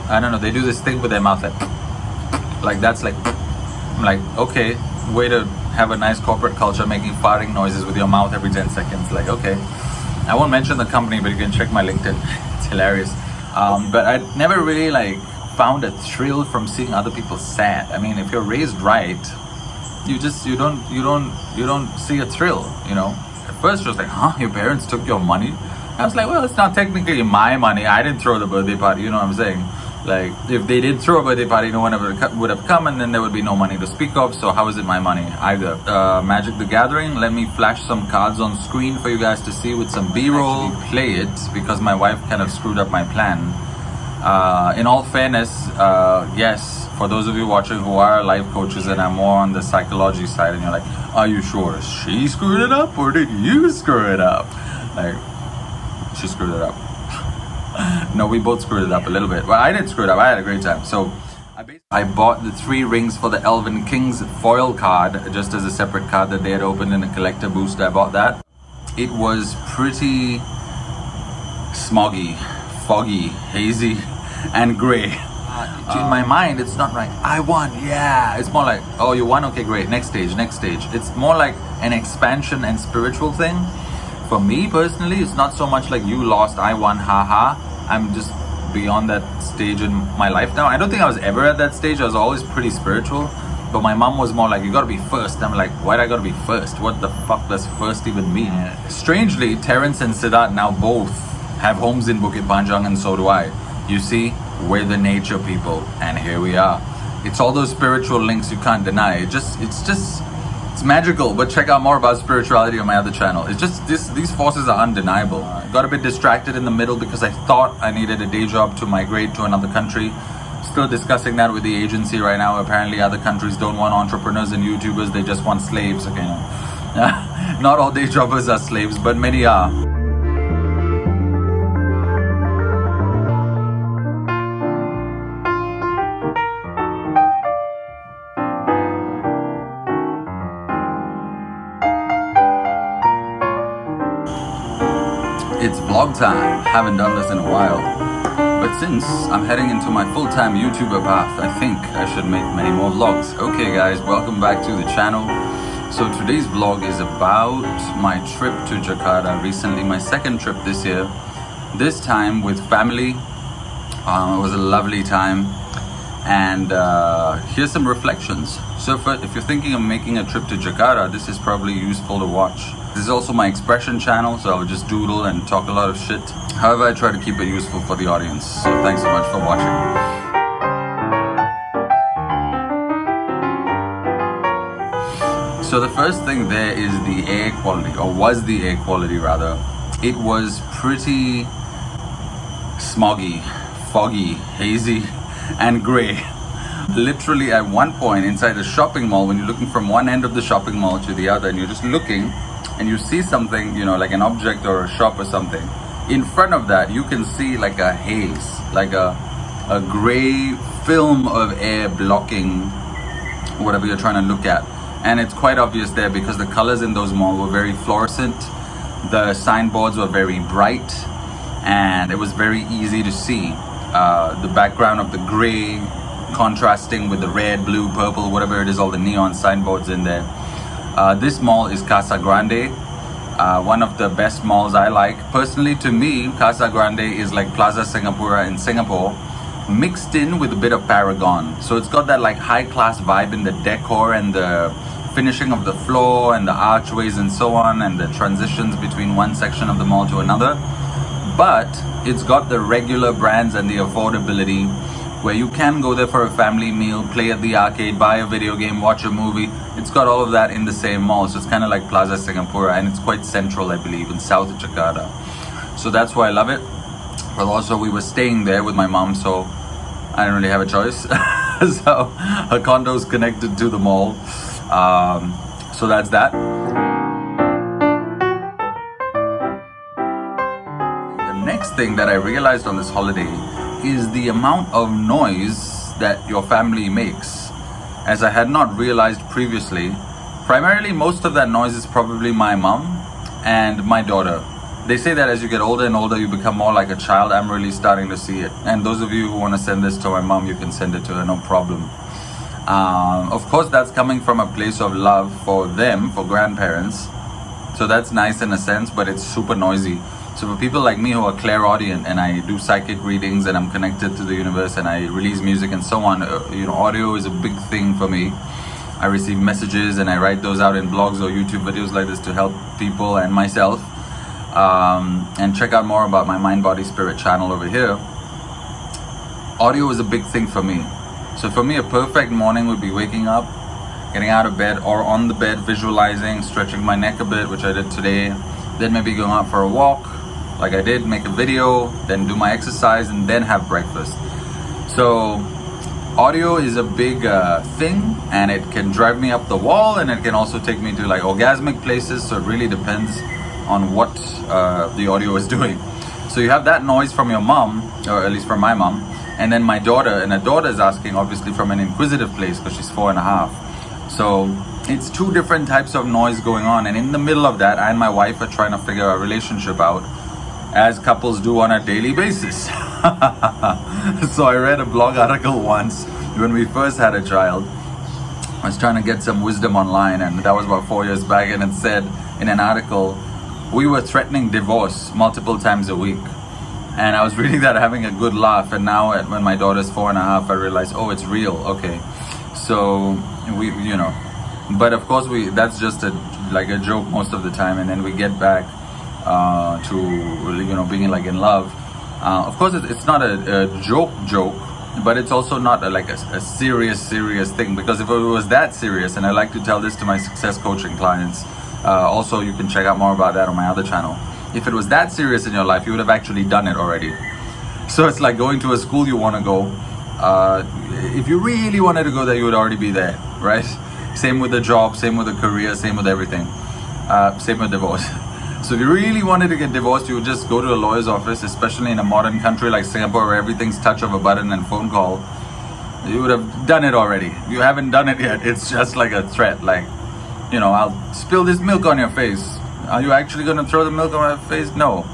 I don't know, they do this thing with their mouth like that's like, I'm like, okay, way to have a nice corporate culture, making farting noises with your mouth every 10 seconds. Like, okay, I won't mention the company, but you can check my LinkedIn. It's hilarious. But I never really like found a thrill from seeing other people sad. I mean, if you're raised right, you don't see a thrill, you know. At first it was like, huh, your parents took your money? I was like, well, it's not technically my money. I didn't throw the birthday party, you know what I'm saying? Like, if they did throw a birthday party, no one ever would have come, and then there would be no money to speak of. So how is it my money either? Magic the Gathering, let me flash some cards on screen for you guys to see with some B-roll. Play it because my wife kind of screwed up my plan. In all fairness, yes, for those of you watching who are life coaches and are more on the psychology side, and you're like, are you sure she screwed it up or did you screw it up? Like, she screwed it up. No, we both screwed it up a little bit. Well, I didn't screw it up. I had a great time. So I bought the 3 rings for the Elven Kings foil card just as a separate card that they had opened in a collector boost. I bought that. It was pretty smoggy, foggy, hazy, and grey. In my mind, it's not like, I won, yeah. It's more like, oh, you won? Okay, great. Next stage, next stage. It's more like an expansion and spiritual thing. For me personally, it's not so much like you lost, I won, haha. I'm just beyond that stage in my life now. I don't think I was ever at that stage. I was always pretty spiritual. But my mom was more like, you gotta be first. I'm like, why'd I gotta be first? What the fuck does first even mean? Strangely, Terrence and Siddharth now both have homes in Bukit Panjang, and so do I. You see, we're the nature people, and here we are. It's all those spiritual links you can't deny. It's magical. But check out more about spirituality on my other channel. It's just these forces are undeniable. I got a bit distracted in the middle because I thought I needed a day job to migrate to another country. Still discussing that with the agency right now. Apparently other countries don't want entrepreneurs and YouTubers, they just want slaves. Okay, no. Not all day jobbers are slaves, but many are. It's vlog time. Haven't done this in a while. But since I'm heading into my full-time YouTuber path, I think I should make many more vlogs. Okay guys, welcome back to the channel. So today's vlog is about my trip to Jakarta recently, my second trip this year. This time with family. It was a lovely time. And here's some reflections. So if you're thinking of making a trip to Jakarta, this is probably useful to watch. This is also my expression channel, so I'll just doodle and talk a lot of shit. However, I try to keep it useful for the audience. So thanks so much for watching. So the first thing there is the air quality, or was the air quality rather. It was pretty smoggy, foggy, hazy, and grey. Literally at one point inside the shopping mall, when you're looking from one end of the shopping mall to the other and you're just looking and you see something, you know, like an object or a shop or something, in front of that you can see like a haze, like a grey film of air blocking whatever you're trying to look at. And it's quite obvious there because the colors in those malls were very fluorescent, the signboards were very bright, and it was very easy to see the background of the grey contrasting with the red, blue, purple, whatever it is, all the neon signboards in there. This mall is Casa Grande, one of the best malls I like. Personally, to me, Casa Grande is like Plaza Singapura in Singapore, mixed in with a bit of Paragon. So it's got that like high-class vibe in the decor and the finishing of the floor and the archways and so on, and the transitions between one section of the mall to another. But it's got the regular brands and the affordability, where you can go there for a family meal, play at the arcade, buy a video game, watch a movie. It's got all of that in the same mall. So it's kind of like Plaza Singapura, and it's quite central, I believe, in South Jakarta. So that's why I love it. But also we were staying there with my mom, so I didn't really have a choice. So her condo is connected to the mall. So that's that. The next thing that I realized on this holiday is the amount of noise that your family makes, as I had not realized previously. Primarily, most of that noise is probably my mom and my daughter. They say that as you get older and older, you become more like a child. I'm really starting to see it. And those of you who want to send this to my mom, you can send it to her, no problem. Of course, that's coming from a place of love for them, for grandparents. So that's nice in a sense, but it's super noisy. So for people like me who are clairaudient, and I do psychic readings, and I'm connected to the universe, and I release music and so on, audio is a big thing for me. I receive messages and I write those out in blogs or YouTube videos like this to help people and myself. And check out more about my Mind Body Spirit channel over here. Audio is a big thing for me. So for me, a perfect morning would be waking up, getting out of bed or on the bed, visualizing, stretching my neck a bit, which I did today. Then maybe going out for a walk, like I did, make a video, then do my exercise, and then have breakfast. So audio is a big thing, and it can drive me up the wall, and it can also take me to like orgasmic places. So it really depends on what the audio is doing. So you have that noise from your mom, or at least from my mom, and then my daughter, and her daughter is asking obviously from an inquisitive place because she's 4.5. So it's two different types of noise going on, and in the middle of that, I and my wife are trying to figure our relationship out, as couples do on a daily basis. So I read a blog article once when we first had a child. I was trying to get some wisdom online, and that was about 4 years back, and it said in an article, we were threatening divorce multiple times a week. And I was reading that, having a good laugh, and now when my daughter's 4.5, I realized, oh, it's real. Okay, so we, but of course that's just like a joke most of the time, and then we get back to being like in love. Of course, it's not a joke, but it's also not a serious thing, because if it was that serious, and I like to tell this to my success coaching clients, also you can check out more about that on my other channel. If it was that serious in your life, you would have actually done it already. So it's like going to a school you want to go. If you really wanted to go there, you would already be there, right? Same with the job, same with the career, same with everything. Same with divorce. So if you really wanted to get divorced, you would just go to a lawyer's office, especially in a modern country like Singapore, where everything's touch of a button and phone call. You would have done it already. You haven't done it yet. It's just like a threat, like, I'll spill this milk on your face. Are you actually going to throw the milk on my face? No.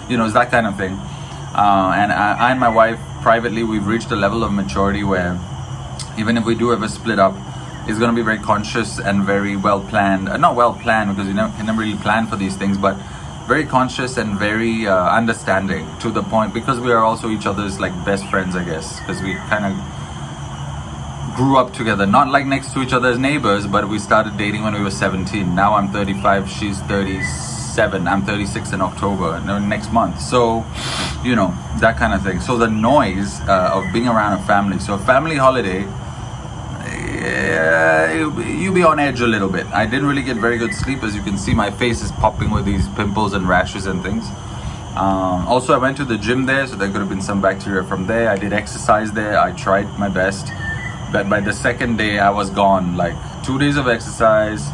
It's that kind of thing. And I and my wife, privately, we've reached a level of maturity where even if we do ever split up, it's going to be very conscious and very well planned. Not well planned, because you can never really plan for these things, but very conscious and very understanding, to the point, because we are also each other's like best friends, I guess, because we kind of grew up together, not like next to each other as neighbors, but we started dating when we were 17. Now I'm 35, she's 37, I'm 36 in October, next month. So, that kind of thing. So the noise of being around a family. So a family holiday, you be on edge a little bit. I didn't really get very good sleep. As you can see, my face is popping with these pimples and rashes and things. Also, I went to the gym there, so there could have been some bacteria from there. I did exercise there. I tried my best. But by the second day, I was gone. Like 2 days of exercise,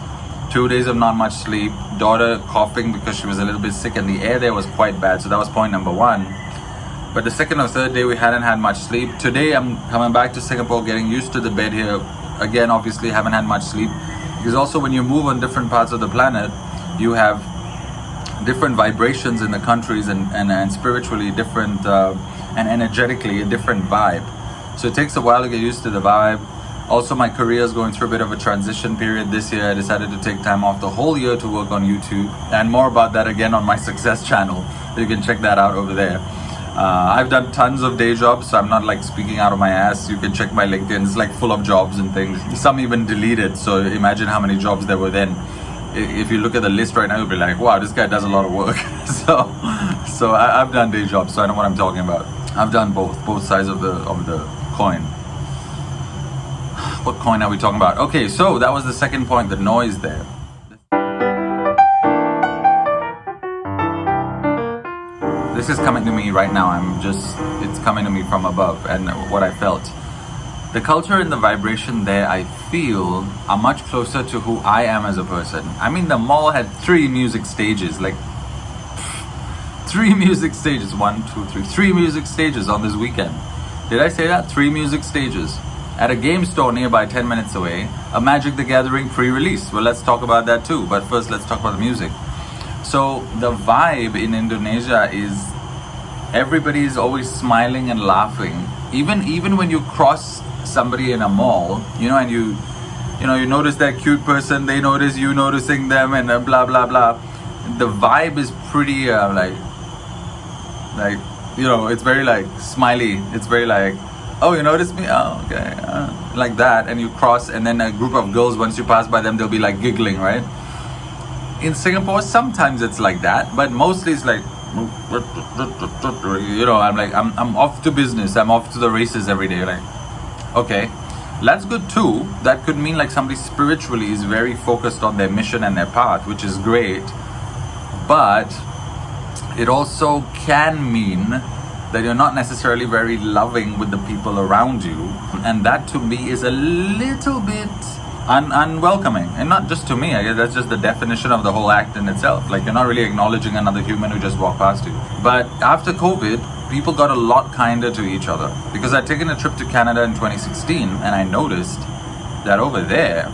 2 days of not much sleep, daughter coughing because she was a little bit sick, and the air there was quite bad. So that was point number one. But the second or third day, we hadn't had much sleep. Today, I'm coming back to Singapore, getting used to the bed here. Again, obviously, haven't had much sleep. Because also when you move on different parts of the planet, you have different vibrations in the countries, and spiritually different, and energetically a different vibe. So it takes a while to get used to the vibe. Also, my career is going through a bit of a transition period this year. I decided to take time off the whole year to work on YouTube, and more about that again on my success channel. You can check that out over there. I've done tons of day jobs, so I'm not like speaking out of my ass. You can check my LinkedIn, it's like full of jobs and things. Some even deleted, so imagine how many jobs there were then. If you look at the list right now, you'll be like, wow, this guy does a lot of work. So I've done day jobs, so I know what I'm talking about. I've done both sides of the coin. What coin are we talking about? Okay, so that was the second point, the noise there. This is coming to me right now. It's coming to me from above, and what I felt. The culture and the vibration there, I feel, are much closer to who I am as a person. I mean, the mall had 3 music stages, like 3 music stages, 1, 2, 3, 3 music stages on this weekend. Did I say that? 3 music stages. At a game store nearby 10 minutes away, a Magic the Gathering pre-release. Well, let's talk about that too, but first let's talk about the music. So the vibe in Indonesia is everybody is always smiling and laughing. Even when you cross somebody in a mall, and you notice that cute person, they notice you noticing them, and blah blah blah. The vibe is pretty it's very like smiley. It's very like, oh, you noticed me? Oh, okay, like that. And you cross, and then a group of girls, once you pass by them, they'll be like giggling, right? In Singapore, sometimes it's like that, but mostly it's like, I'm off to business. I'm off to the races every day. Like, okay, that's good too. That could mean like somebody spiritually is very focused on their mission and their path, which is great. But it also can mean that you're not necessarily very loving with the people around you, and that to me is a little bit unwelcoming. And not just to me, I guess that's just the definition of the whole act in itself. Like, you're not really acknowledging another human who just walked past you. But after COVID, people got a lot kinder to each other, because I'd taken a trip to Canada in 2016, and I noticed that over there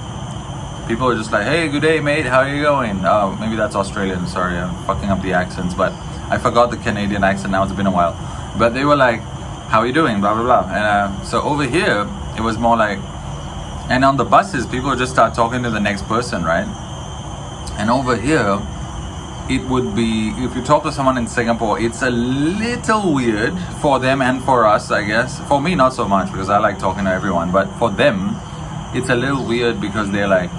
people were just like, hey, good day mate, how are you going? Oh, maybe that's Australian, sorry, I'm fucking up the accents, but I forgot the Canadian accent now, it's been a while. But they were like, how are you doing, blah blah blah. And so over here it was more like, and on the buses people would just start talking to the next person, right? And over here it would be, if you talk to someone in Singapore, it's a little weird for them and for us, I guess. For me, not so much, because I like talking to everyone, but for them it's a little weird, because they're like,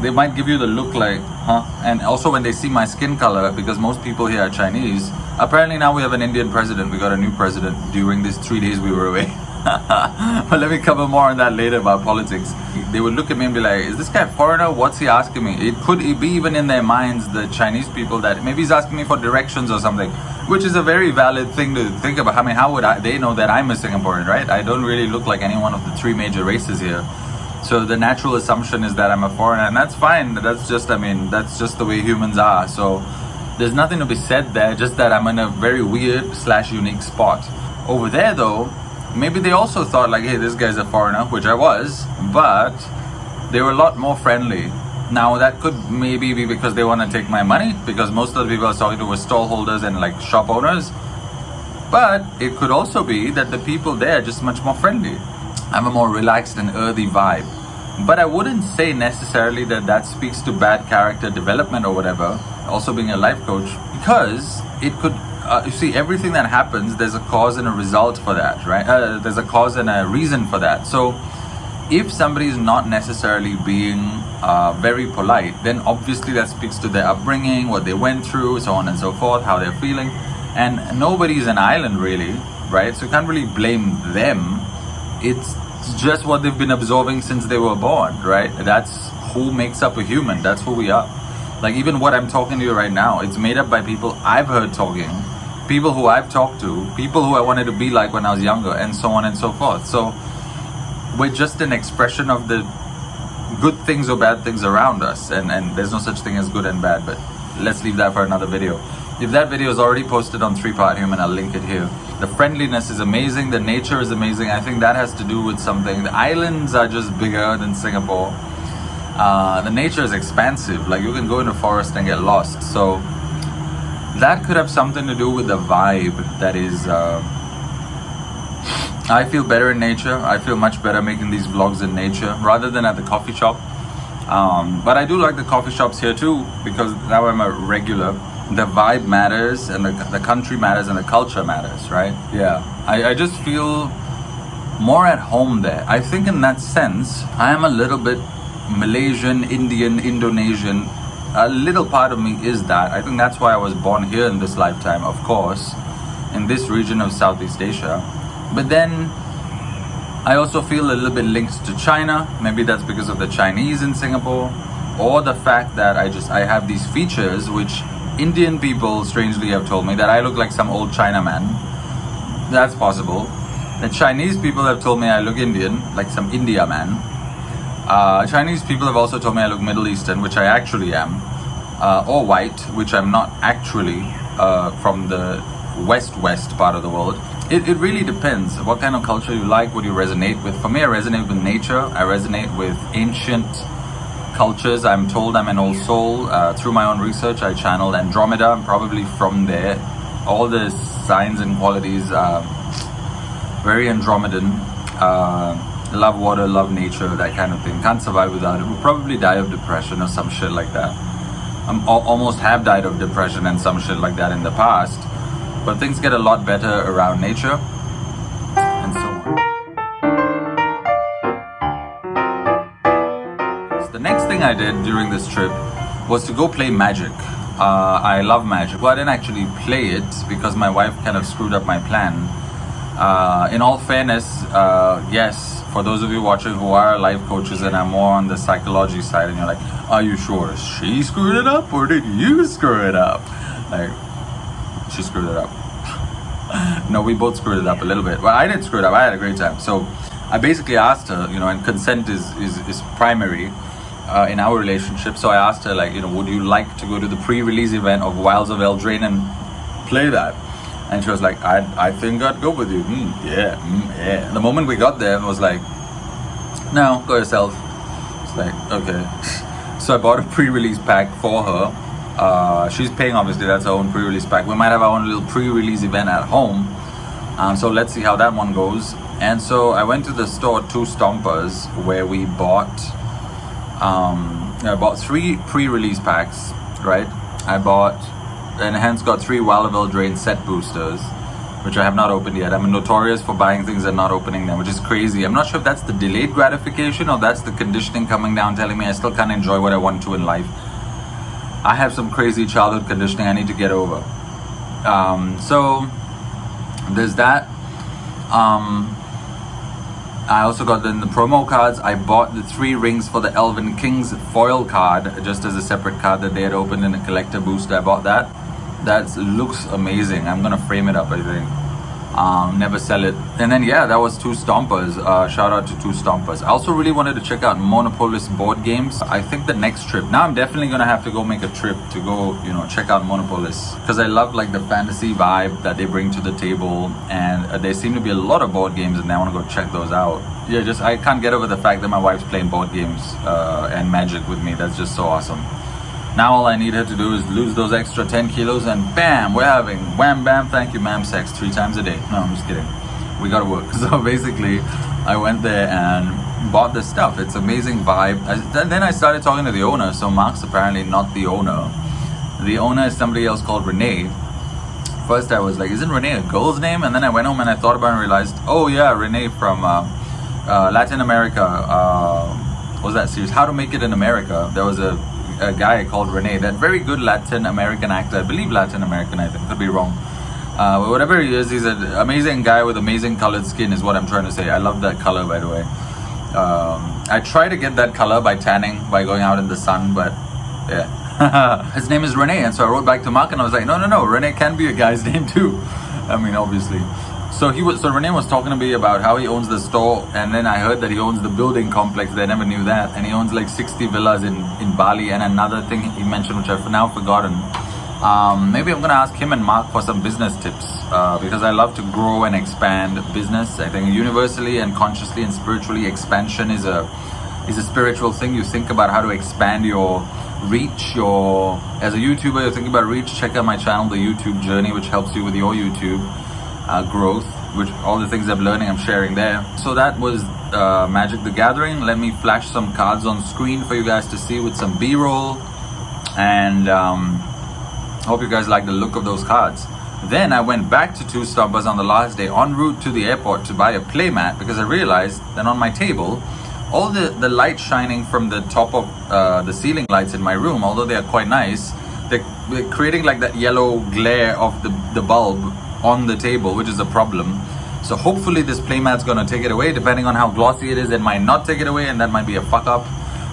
they might give you the look like, huh? And also when they see my skin color, because most people here are Chinese. Apparently now we have an Indian president. We got a new president during these 3 days we were away. But let me cover more on that later about politics. They would look at me and be like, is this guy a foreigner? What's he asking me? It could be even in their minds, the Chinese people, that maybe he's asking me for directions or something, which is a very valid thing to think about. I mean, how would they know that I'm a Singaporean, right? I don't really look like any one of the 3 major races here. So the natural assumption is that I'm a foreigner, and that's fine. That's just the way humans are. So there's nothing to be said there, just that I'm in a very weird / unique spot. Over there though, maybe they also thought like, hey, this guy's a foreigner, which I was, but they were a lot more friendly. Now that could maybe be because they want to take my money, because most of the people I was talking to were stall holders and like shop owners. But it could also be that the people there are just much more friendly. I have a more relaxed and earthy vibe. But I wouldn't say necessarily that speaks to bad character development or whatever, also being a life coach, because it could, you see, everything that happens, there's a cause and a result for that, right? There's a cause and a reason for that. So if somebody is not necessarily being very polite, then obviously that speaks to their upbringing, what they went through, so on and so forth, how they're feeling. And nobody's an island really, right? So you can't really blame them. It's just what they've been absorbing since they were born, right? That's who makes up a human. That's who we are. Like, even what I'm talking to you right now, it's made up by people I've heard talking, people who I've talked to, people who I wanted to be like when I was younger, and so on and so forth. So we're just an expression of the good things or bad things around us, and there's no such thing as good and bad, but let's leave that for another video. If that video is already posted on 3Part Human, I'll link it here. The friendliness is amazing, the nature is amazing. I think that has to do with something. The islands are just bigger than Singapore. The nature is expansive, like you can go in a forest and get lost. So that could have something to do with the vibe that is... I feel better in nature. I feel much better making these vlogs in nature rather than at the coffee shop. But I do like the coffee shops here too, because now I'm a regular. The vibe matters, and the country matters, and the culture matters, right? Yeah, I just feel more at home there. I think in that sense, I am a little bit Malaysian, Indian, Indonesian. A little part of me is that. I think that's why I was born here in this lifetime, of course, in this region of Southeast Asia. But then I also feel a little bit linked to China. Maybe that's because of the Chinese in Singapore, or the fact that I have these features which Indian people strangely have told me that I look like some old Chinaman. That's possible. The Chinese people have told me I look Indian, like some India man. Chinese people have also told me I look Middle Eastern, which I actually am, or white, which I'm not actually, from the west part of the world. It really depends what kind of culture you like, what you resonate with. For me, I resonate with nature. I resonate with ancient cultures. I'm told I'm an old soul. Through my own research, I channeled Andromeda. I'm probably from there. All the signs and qualities are very Andromedan. Love water, love nature, that kind of thing. Can't survive without it. Would probably die of depression or some shit like that. Almost have died of depression and some shit like that in the past. But things get a lot better around nature and so on. So the next thing I did during this trip was to go play Magic. I love Magic. Well, I didn't actually play it because my wife kind of screwed up my plan. In all fairness, yes, for those of you watching who are life coaches and are more on the psychology side, and you're like, are you sure she screwed it up or did you screw it up? Like, she screwed it up. No, we both screwed it up a little bit. Well, I didn't screw it up. I had a great time. So I basically asked her, and consent is primary in our relationship. So I asked her, like, would you like to go to the pre-release event of Wilds of Eldraine and play that? And she was like, I think I'd go with you. Yeah. The moment we got there, I was like, no, go yourself. It's like, okay. So I bought a pre-release pack for her. She's paying, obviously, that's her own pre-release pack. We might have our own little pre-release event at home. So let's see how that one goes. And so I went to the store, Two Stompers, where we bought, I bought 3 pre-release packs, right? And hence got 3 Wild of Eldraine set boosters, which I have not opened yet. I'm notorious for buying things and not opening them, which is crazy. I'm not sure if that's the delayed gratification or that's the conditioning coming down telling me I still can't enjoy what I want to in life. I have some crazy childhood conditioning I need to get over. So there's that. I also got the promo cards. I bought the 3 rings for the Elven Kings foil card, just as a separate card that they had opened in a collector booster. I bought that. That looks amazing. I'm gonna frame it up, I think. Never sell it. And then yeah, that was Two Stompers. Shout out to Two Stompers. I also really wanted to check out Monopolis board games. I think the next trip, now I'm definitely gonna have to go make a trip to go, check out Monopolis, because I love like the fantasy vibe that they bring to the table, and there seem to be a lot of board games, and I want to go check those out. Yeah, I can't get over the fact that my wife's playing board games and Magic with me. That's just so awesome. Now all I need her to do is lose those extra 10 kilos and bam, we're having wham bam thank you ma'am sex 3 times a day. No, I'm just kidding. We gotta work. So basically, I went there and bought this stuff. It's amazing vibe. Then I started talking to the owner. So Mark's apparently not the owner. The owner is somebody else called Renee. First I was like, isn't Renee a girl's name? And then I went home and I thought about it and realized, oh yeah, Renee from Latin America. What was that series? How to Make It in America. There was a guy called Renee, that very good Latin American actor. I believe Latin American, I think, could be wrong. But whatever he is, he's an amazing guy with amazing colored skin is what I'm trying to say. I love that color, by the way. I try to get that color by tanning, by going out in the sun, but yeah. His name is Renee, and so I wrote back to Mark and I was like, no, Renee can be a guy's name too. I mean, obviously. So Renee was talking to me about how he owns the store, and then I heard that he owns the building complex. I never knew that. And he owns like 60 villas in Bali. And another thing he mentioned, which I've now forgotten. Maybe I'm gonna ask him and Mark for some business tips, because I love to grow and expand business. I think universally and consciously and spiritually, expansion is a spiritual thing. You think about how to expand your reach. As a YouTuber, you think about reach. Check out my channel, The YouTube Journey, which helps you with your YouTube growth, which all the things I'm learning I'm sharing there. So that was Magic the Gathering. Let me flash some cards on screen for you guys to see with some b-roll, and hope you guys like the look of those cards. Then I went back to Two Stompers on the last day en route to the airport to buy a playmat, because I realized that on my table, all the light shining from the top of the ceiling lights in my room, although they are quite nice, they're creating like that yellow glare of the bulb on the table, which is a problem. So hopefully this playmat's gonna take it away. Depending on how glossy it is, it might not take it away, and that might be a fuck up.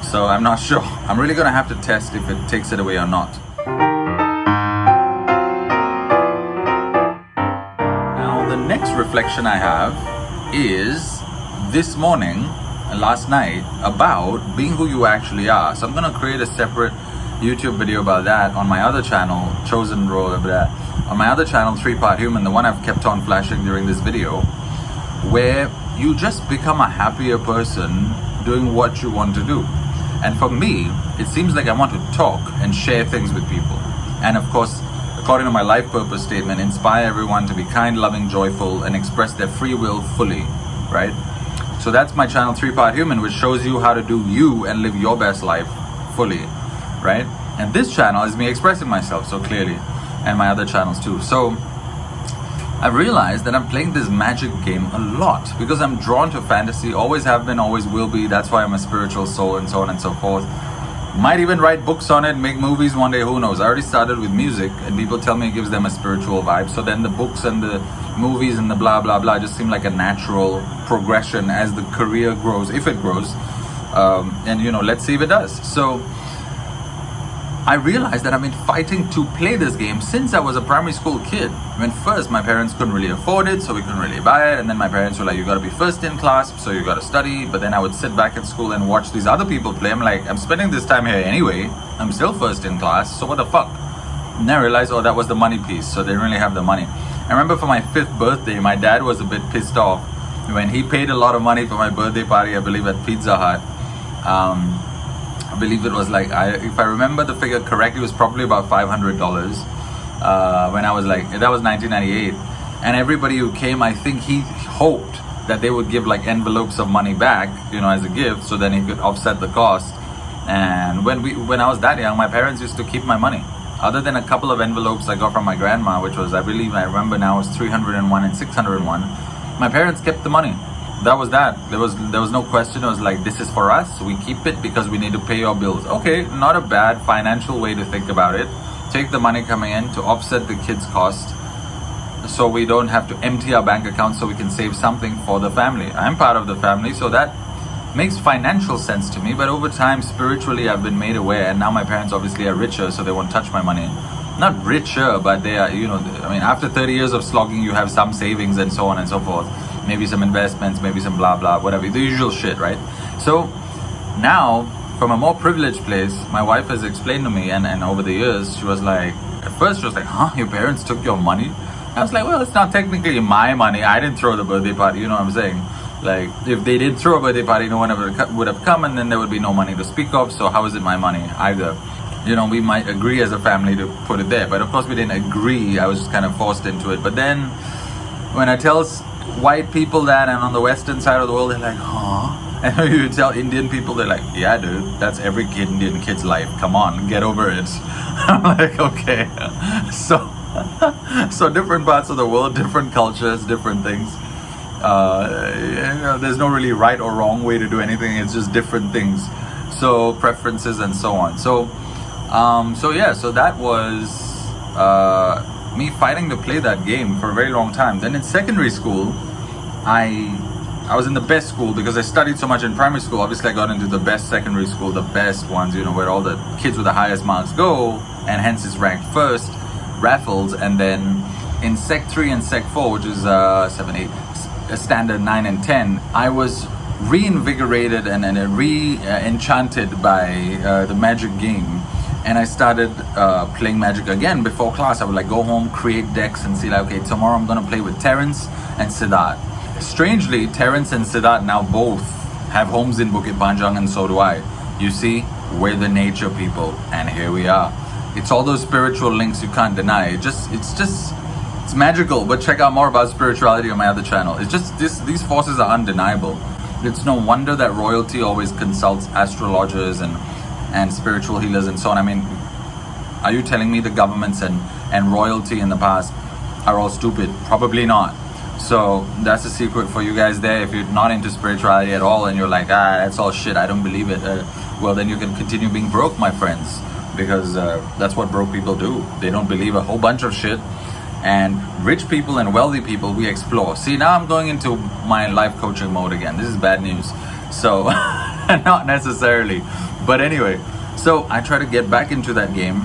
So I'm not sure. I'm really gonna have to test if it takes it away or not. Now the next reflection I have is this morning, last night, about being who you actually are. So I'm gonna create a separate YouTube video about that on my other channel, Chosen Role of that. On my other channel, 3-Part Human, the one I've kept on flashing during this video, where you just become a happier person doing what you want to do. And for me, it seems like I want to talk and share things with people. And of course, according to my life purpose statement, inspire everyone to be kind, loving, joyful, and express their free will fully, right? So that's my channel, 3-Part Human, which shows you how to do you and live your best life fully, right? And this channel is me expressing myself so clearly, and my other channels too. So I've realized that I'm playing this magic game a lot because I'm drawn to fantasy, always have been, always will be. That's why I'm a spiritual soul, and so on and so forth. Might even write books on it, make movies one day, who knows. I already started with music, and people tell me it gives them a spiritual vibe. So then the books and the movies and the blah blah blah just seem like a natural progression as the career grows, if it grows. And you know, let's see if it does. So I realized that I've been fighting to play this game since I was a primary school kid. When first my parents couldn't really afford it, so we couldn't really buy it, and then my parents were like, you gotta be first in class, so you gotta study. But then I would sit back at school and watch these other people play. I'm like, I'm spending this time here anyway, I'm still first in class, so what the fuck? And then I realized, oh, that was the money piece, so they didn't really have the money. I remember for my 5th birthday, my dad was a bit pissed off when he paid a lot of money for my birthday party, I believe at Pizza Hut. I believe it was like, if I remember the figure correctly, it was probably about $500 when I was like, that was 1998. And everybody who came, I think he hoped that they would give like envelopes of money back, you know, as a gift, so then he could offset the cost. And when I was that young, my parents used to keep my money. Other than a couple of envelopes I got from my grandma, which was, I believe, I remember now, was 301 and 601. My parents kept the money. That was that. There was no question. It was like, this is for us. We keep it because we need to pay our bills. Okay, not a bad financial way to think about it. Take the money coming in to offset the kids' cost, so we don't have to empty our bank account, so we can save something for the family. I'm part of the family, so that makes financial sense to me. But over time, spiritually, I've been made aware, and now my parents obviously are richer, so they won't touch my money. Not richer, but they are, you know, I mean, after 30 years of slogging, you have some savings and so on and so forth. Maybe some investments, maybe some blah blah, whatever, the usual shit, right? So now, from a more privileged place, my wife has explained to me, and over the years, she was like, at first she was like, huh, your parents took your money? I was like, well, it's not technically my money. I didn't throw the birthday party, you know what I'm saying? Like, if they did throw a birthday party, no one ever would have come, and then there would be no money to speak of, so how is it my money either? You know, we might agree as a family to put it there, but of course we didn't agree. I was just kind of forced into it. But then when I tell white people that, and on the western side of the world, they're like, huh? And when you tell Indian people, they're like, yeah, dude, that's every Indian kid's life. Come on, get over it. I'm like, okay. So different parts of the world, different cultures, different things. You know, there's no really right or wrong way to do anything. It's just different things. So preferences and so on. So that was me fighting to play that game for a very long time. Then in secondary school, I was in the best school because I studied so much in primary school. Obviously, I got into the best secondary school, the best ones, you know, where all the kids with the highest marks go, and hence it's ranked first, raffles. And then in Sec 3 and Sec 4, which is 7, 8, standard 9 and 10, I was reinvigorated and enchanted by the magic game. And I started playing Magic again. Before class, I would like go home, create decks, and see like, okay, tomorrow I'm gonna play with Terrence and Siddharth. Strangely, Terrence and Siddharth now both have homes in Bukit Panjang, and so do I. You see, we're the nature people, and here we are. It's all those spiritual links you can't deny. It's magical. But check out more about spirituality on my other channel. It's just these forces are undeniable. It's no wonder that royalty always consults astrologers and spiritual healers and so on. I mean, are you telling me the governments and royalty in the past are all stupid? Probably not. So that's a secret for you guys there. If you're not into spirituality at all and you're like, that's all shit, I don't believe it, well, then you can continue being broke, my friends, because that's what broke people do. They don't believe a whole bunch of shit. And rich people and wealthy people, we explore. See, now I'm going into my life coaching mode again. This is bad news. So not necessarily, but anyway, so I try to get back into that game,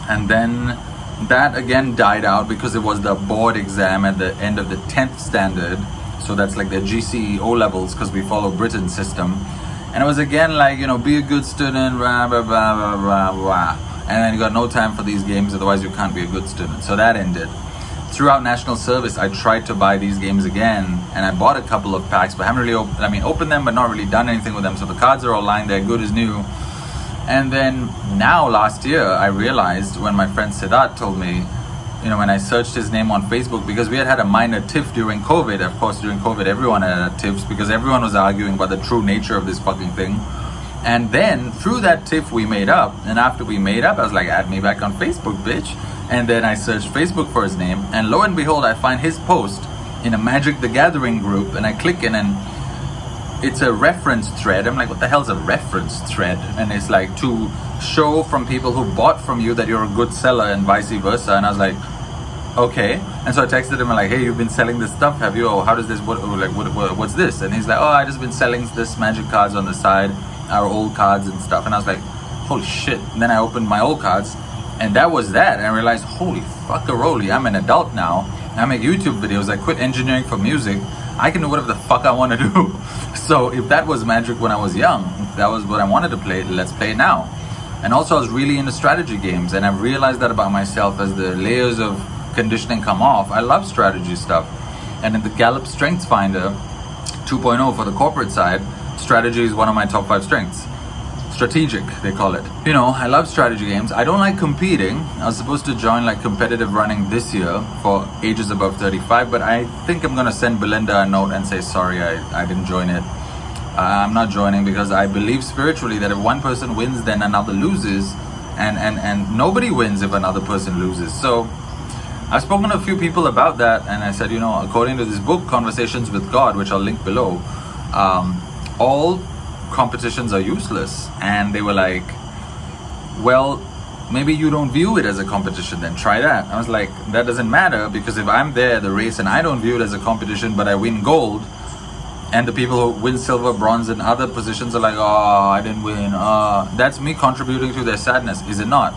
and then that again died out because it was the board exam at the end of the 10th standard. So that's like the GCE O levels, because we follow Britain's system. And it was again like, you know, be a good student, blah, blah, blah, blah, blah, blah. And then you got no time for these games, otherwise you can't be a good student. So that ended. throughout national service, I tried to buy these games again, and I bought a couple of packs, but haven't really opened them, but not really done anything with them. So the cards are all lying there, good as new. And then now last year, I realized when my friend Siddharth told me, when I searched his name on Facebook, because we had a minor tiff during COVID. Of course, during COVID, everyone had tiffs because everyone was arguing about the true nature of this fucking thing. And then through that tiff, we made up. And after we made up, I was like, add me back on Facebook, bitch. And then I searched Facebook for his name. And lo and behold, I find his post in a Magic the Gathering group. And I click in and it's a reference thread. I'm like, what the hell's a reference thread? And it's like to show from people who bought from you that you're a good seller and vice versa. And I was like, okay. And so I texted him like, hey, you've been selling this stuff, have you? Or how does this, what's this? And he's like, oh, I just been selling this Magic cards on the side, our old cards and stuff. And I was like, holy shit. And then I opened my old cards and that was that. And I realized, holy fuckaroli, I'm an adult now. I make YouTube videos. I quit engineering for music. I can do whatever the fuck I want to do. So if that was Magic when I was young, if that was what I wanted to play, let's play it now. And also I was really into strategy games, and I've realized that about myself as the layers of conditioning come off. I love strategy stuff. And in the Gallup Strengths Finder 2.0 for the corporate side, strategy is one of my top 5 strengths. Strategic, they call it. I love strategy games. I don't like competing. I was supposed to join like competitive running this year for ages above 35, but I think I'm gonna send Belinda a note and say, sorry, I didn't join it. I'm not joining because I believe spiritually that if one person wins, then another loses, and nobody wins if another person loses. So I've spoken to a few people about that, and I said, according to this book, Conversations with God, which I'll link below, all competitions are useless. And they were like, well, maybe you don't view it as a competition, then try that. I was like, that doesn't matter, because if I'm there at the race and I don't view it as a competition, but I win gold, and the people who win silver, bronze, and other positions are like, oh, I didn't win, that's me contributing to their sadness, is it not?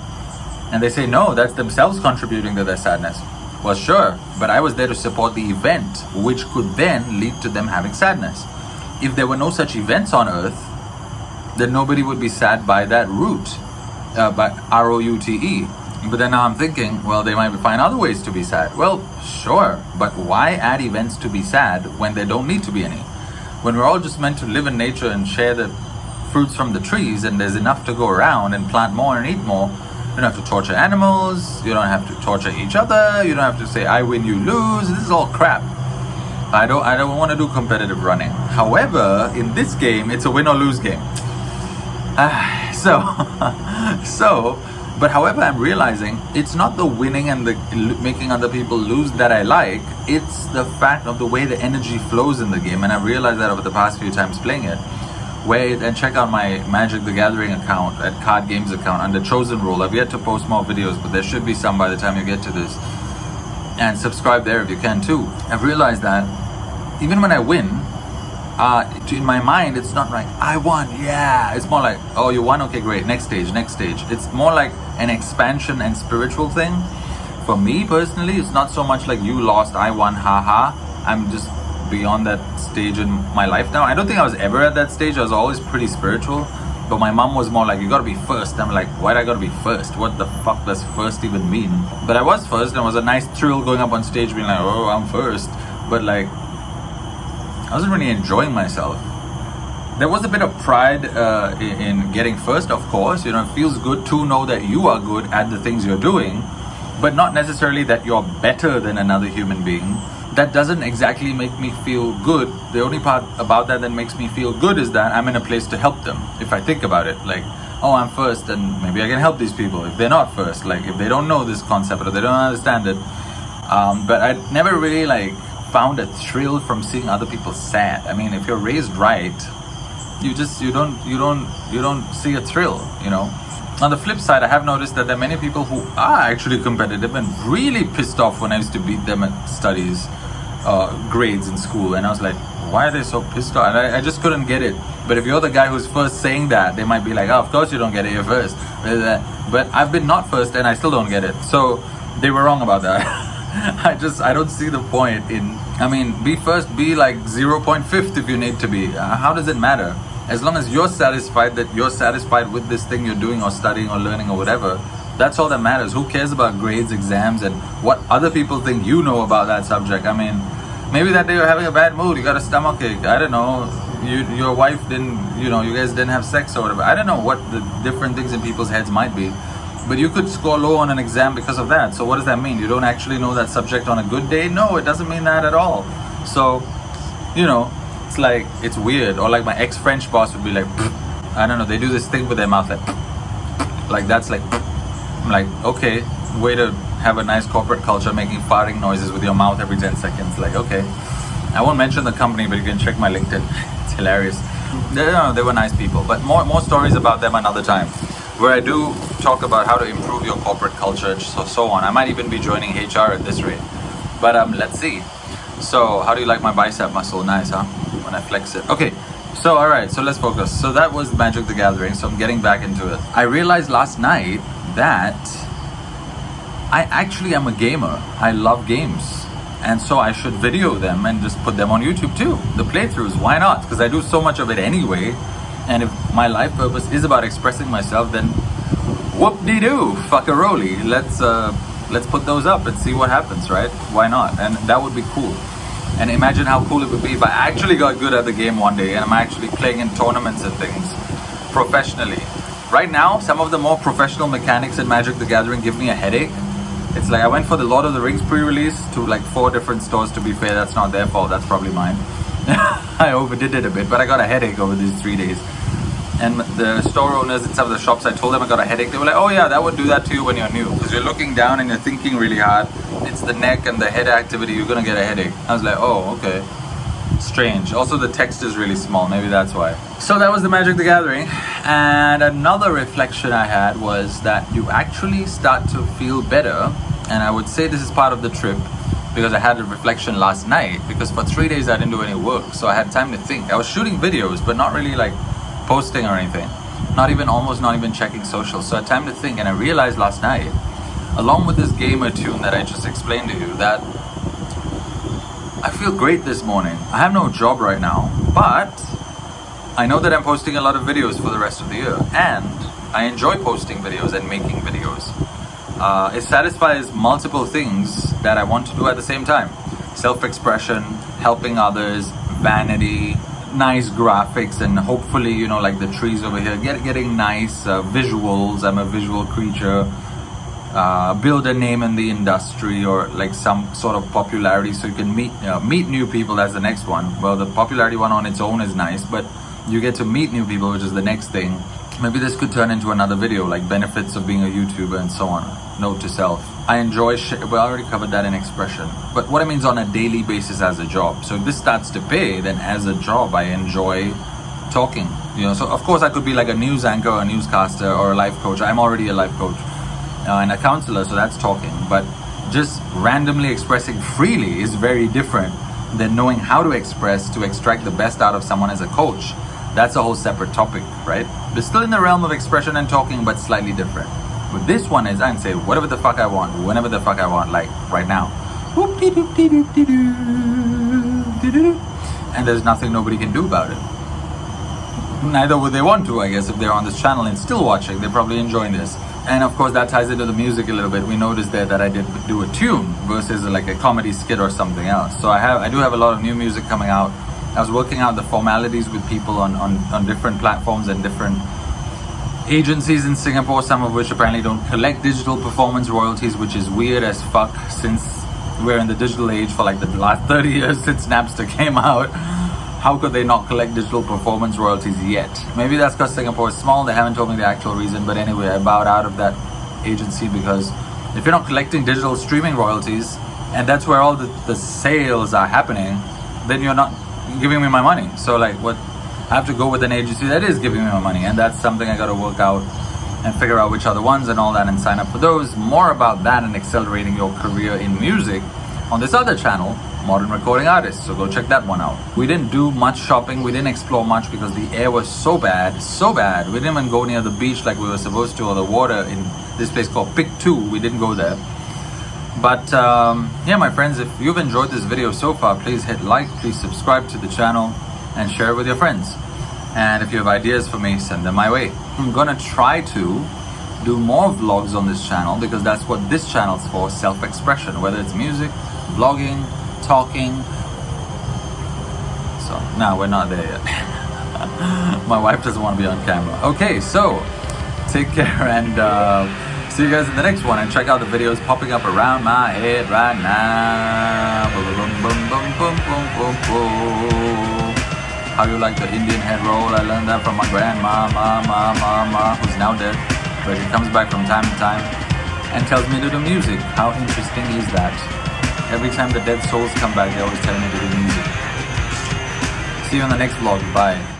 And they say, no, that's themselves contributing to their sadness. Well, sure, but I was there to support the event, which could then lead to them having sadness. If there were no such events on earth, then nobody would be sad by that route, by R-O-U-T-E. But then now I'm thinking, well, they might find other ways to be sad. Well, sure, but why add events to be sad when there don't need to be any? When we're all just meant to live in nature and share the fruits from the trees, and there's enough to go around and plant more and eat more. You don't have to torture animals, you don't have to torture each other, you don't have to say, I win, you lose. This is all crap. I don't want to do competitive running. However, in this game, it's a win or lose game. But however, I'm realizing it's not the winning and the making other people lose that I like. It's the fact of the way the energy flows in the game. And I've realized that over the past few times playing it. And check out my Magic the Gathering account, at Card Games account, under Chosen Role. I've yet to post more videos, but there should be some by the time you get to this. And subscribe there if you can too. I've realized that even when I win, in my mind, it's not like, I won, yeah. It's more like, oh, you won? Okay, great, next stage. It's more like an expansion and spiritual thing. For me personally, it's not so much like you lost, I won, haha. I'm just beyond that stage in my life now. I don't think I was ever at that stage. I was always pretty spiritual. But my mom was more like, you gotta be first. I'm like, why'd I gotta be first? What the fuck does first even mean? But I was first, and it was a nice thrill going up on stage being like, oh, I'm first. But like, I wasn't really enjoying myself. There was a bit of pride in getting first, of course. It feels good to know that you are good at the things you're doing, but not necessarily that you're better than another human being. That doesn't exactly make me feel good. The only part about that makes me feel good is that I'm in a place to help them. If I think about it, like, oh, I'm first, and maybe I can help these people if they're not first, like if they don't know this concept or they don't understand it. But I never really found a thrill from seeing other people sad. I mean, if you're raised right, you don't see a thrill, On the flip side, I have noticed that there are many people who are actually competitive and really pissed off when I used to beat them at studies, grades in school. And I was like, why are they so pissed off? And I just couldn't get it. But if you're the guy who's first saying that, they might be like, oh, of course you don't get it, you're first. But I've been not first and I still don't get it. So they were wrong about that. I don't see the point in, be first, be like 0.5 if you need to be. How does it matter? As long as you're satisfied that you're satisfied with this thing you're doing or studying or learning or whatever, That's all that matters. Who cares about grades, exams, and what other people think you know about that subject? I mean, maybe that day you're having a bad mood, you got a stomachache, I don't know, your wife didn't, you guys didn't have sex or whatever. I don't know what the different things in people's heads might be. But you could score low on an exam because of that. So what does that mean? You don't actually know that subject on a good day? No, it doesn't mean that at all. So, it's like, it's weird. Or like my ex-French boss would be like, I don't know, they do this thing with their mouth like that's like, I'm like, okay, way to have a nice corporate culture, making farting noises with your mouth every 10 seconds. Like, okay. I won't mention the company, but you can check my LinkedIn. It's hilarious. They were nice people. But more stories about them another time, where I do talk about how to improve your corporate culture and so on. I might even be joining HR at this rate. But let's see. So how do you like my bicep muscle? Nice, huh? When I flex it. Okay, so alright, so let's focus. So that was Magic the Gathering, so I'm getting back into it. I realized last night that I actually am a gamer. I love games. And so I should video them and just put them on YouTube too. The playthroughs, why not? Because I do so much of it anyway. And if my life purpose is about expressing myself, then whoop-de-doo, fuck-a-roly. Let's put those up and see what happens, right? Why not? And that would be cool. And imagine how cool it would be if I actually got good at the game one day and I'm actually playing in tournaments and things professionally. Right now, some of the more professional mechanics in Magic the Gathering give me a headache. It's like I went for the Lord of the Rings pre-release to like 4 different stores. To be fair, that's not their fault, that's probably mine. I overdid it a bit, but I got a headache over these 3 days. And the store owners in some of the shops, I told them I got a headache. They were like, oh yeah, that would do that to you when you're new. Because you're looking down and you're thinking really hard. It's the neck and the head activity, you're gonna get a headache. I was like, oh, okay. Strange. Also, the text is really small, maybe that's why. So that was the Magic the Gathering. And another reflection I had was that you actually start to feel better. And I would say this is part of the trip, because I had a reflection last night, because for 3 days I didn't do any work, so I had time to think. I was shooting videos, but not really like posting or anything, not even checking social, so I had time to think. And I realized last night, along with this gamer tune that I just explained to you, that I feel great this morning. I have no job right now, but I know that I'm posting a lot of videos for the rest of the year, and I enjoy posting videos and making videos. It satisfies multiple things that I want to do at the same time. Self-expression, helping others, vanity, nice graphics, and hopefully, like the trees over here, getting nice visuals. I'm a visual creature. Build a name in the industry, or like some sort of popularity, so you can meet new people. That's the next one. Well, the popularity one on its own is nice, but you get to meet new people, which is the next thing. Maybe this could turn into another video, like benefits of being a YouTuber and so on. Note to self. I enjoy we already covered that in expression. But what I mean is on a daily basis as a job. So if this starts to pay, then as a job, I enjoy talking. So of course I could be like a news anchor, or a newscaster, or a life coach. I'm already a life coach and a counselor, so that's talking. But just randomly expressing freely is very different than knowing how to express to extract the best out of someone as a coach. That's a whole separate topic, right? But still in the realm of expression and talking, but slightly different. But this one is, I can say whatever the fuck I want, whenever the fuck I want, like right now. And there's nothing nobody can do about it. Neither would they want to, I guess, if they're on this channel and still watching. They're probably enjoying this. And of course that ties into the music a little bit. We noticed there that I did do a tune versus like a comedy skit or something else. So I do have a lot of new music coming out. I was working out the formalities with people on different platforms and different agencies in Singapore, some of which apparently don't collect digital performance royalties, which is weird as fuck, since we're in the digital age for like the last 30 years since Napster came out. How could they not collect digital performance royalties yet? Maybe that's because Singapore is small. They haven't told me the actual reason, but anyway, I bowed out of that agency, because if you're not collecting digital streaming royalties, and that's where all the sales are happening, then you're not giving me my money. So like, what? I have to go with an agency that is giving me my money, and that's something I got to work out and figure out which are the ones and all that, and sign up for those. More about that and accelerating your career in music on this other channel, Modern Recording Artists. So go check that one out. We didn't do much shopping. We didn't explore much because the air was so bad, so bad. We didn't even go near the beach like we were supposed to, or the water in this place called Pick 2. We didn't go there. But yeah, my friends, if you've enjoyed this video so far, please hit like, please subscribe to the channel, and share it with your friends. And if you have ideas for me, send them my way. I'm gonna try to do more vlogs on this channel, because that's what this channel's for, self-expression, whether it's music, vlogging, talking. So, no, we're not there yet. My wife doesn't want to be on camera. Okay, so take care, and see you guys in the next one, and check out the videos popping up around my head right now. How you like the Indian head roll? I learned that from my grandma, who's now dead, but she comes back from time to time and tells me to do music. How interesting is that? Every time the dead souls come back, they always tell me to do music. See you in the next vlog. Bye.